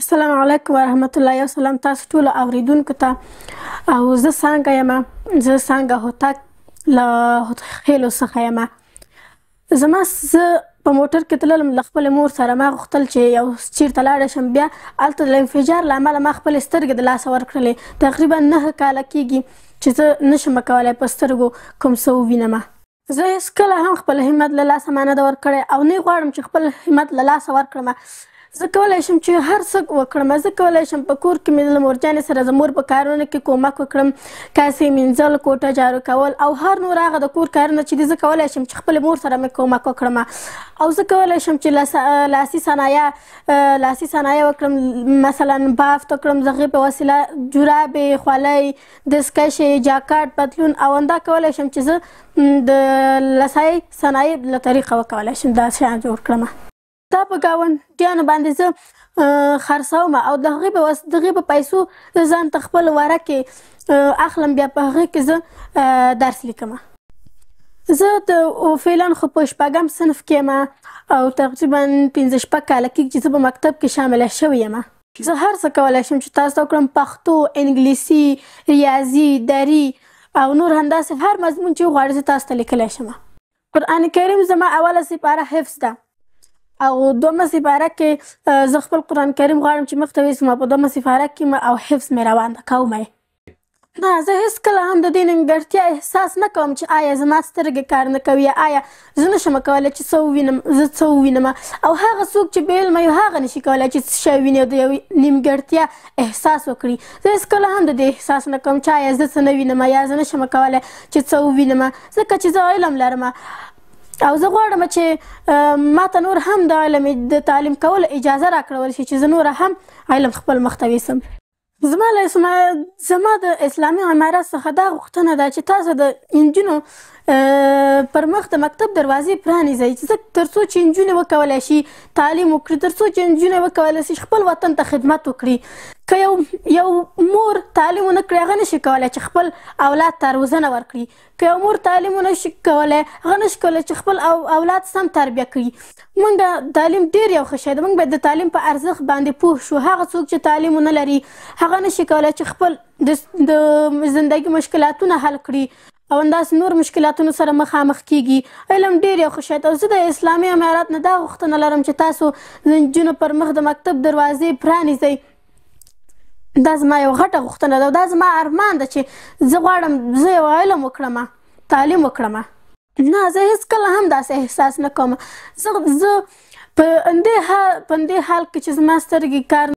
السلام علیکم ورحمت الله. یو سلام تاسو ټول اوریدونکو ته. او زه څنګه یم؟ زه څنګه هوتک له خیلو څخه یم. زه په موټر کې تللم له خپلې مور سره. ما غوښتل چې یو چېرته لاړه شم. بیا هلته د انفجار له امله ما خپلې سترګې د لاسه ورکړلې. تقریبا 9 کاله کېږي چې زه نشم کولی په سترګو کوم څه ووینم. زه هېڅکله هم خپل همت له لاسه ما نه ده ورکړی او نه غواړم چې خپل همت له لاسه ورکړم. زه کولی شم چې هر څه وکړم. زه کولی شم په کور کې مې له مورجانې سره د مور په کارونو کې کومک وکړم، کاسې مینځل، کوټه جارو کول او هر نور هغه د کور کارونه چې دي زه کولی شم چې خپلې مور سره مې کومک وکړم. او زه کولی شم چې لاسي صنایع وکړم، مثلا بافت وکړم، د هغې په وسیله جورابې، خولۍ، دستکشې، جاکټ، پتلون او همدا کولی شم چې زه د لاسي صنایع له طریقه وکولی شم دا شیان جوړ کړم. دا په ګاونډیانو باندې زه خرڅوم او د هغې په پیسو زه ځان ته خپل ورکې اخلم. بیا په هغې کې زه درس لیکم. زه فعلا خو په 6م صنف کې یم او تقریبا 15 کاله کېږي چې زه په مکتب کې شامله شوې یم. زه هر څه کولی شم چې تاسو ته وکړم. پښتو، انګلیسي، ریاضي، دري او نور همداسې هر مضمون چې وغواړئ زه تاسو ته لیکلی شم. قرآن کریم زما اوله سپاره حفظ ده او 2مه سپاره کې زه خپل قرآن کریم غواړم چې مخته ویسم او په 2مه سپاره کې او حفظ مې روان ده کوم. نه، زه هېڅکله هم د دې نیمګړتیا احساس نه کوم چې آیا زما سترګې کار نه کوي، آیا زه نشم کولی چې څه ووینم. او هغه څوک چې بې علمه وي هغه نشي کولی چې څه شی وویني او د یوې نیمګړتیا احساس وکړي. زه هېڅکله هم د دې احساس نه کوم چې آیا زه څه نه وینم یا زه نشم کولی چې څه ووینم، ځکه چې زه علم لرم او زه غواړم چې ما ته نور هم د علم د تعلیم کولو اجازه راکړول شي چې زه نوره هم علم خپل مخته ویسم. زما د اسلامي امارت څخه دا غوښتنه ده چې تاسو د نجونو پر مخ د مکتب دروازې پرانیزئ، تر څو چې نجونې وکولی شي تعلیم وکړي، تر څو چې نجونې وکولی شي خپل وطن ته خدمت وکړي. که یو مور تعلیم ونه کړي هغه نشي کولی چې خپل اولاد ته روزنه ورکړي. که یو مور تعلیم ونه شي کولی هغه نشي کولی چې خپل اولاد سم تربیه کړي. موږ تعلیم ډېر یو ښه شی ده. موږ باید د تعلیم په ارزښت باندې پوه شو. هغه څوک چې تعلیم ونه لري هغه نشي کولی چې خپل د زندګي مشکلاتونه حل کړي او همداسې نور مشکلاتونو سره مخامخ کېږي. علم ډېر یو ښه شی ده. زه د اسلامي امارت نه دا غوښتنه لرم چې تاسو د نجونو پر مخ د مکتب دروازې پرانیزئ. دا زما یو غټه غوښتنه ده او دا زما ارمان ده چې زه غواړم زه یو علم وکړم، تعلیم وکړم. نه، زه هېڅکله هم داسې احساس نه کوم. زه په همدې حال کې چې زما سترګې کار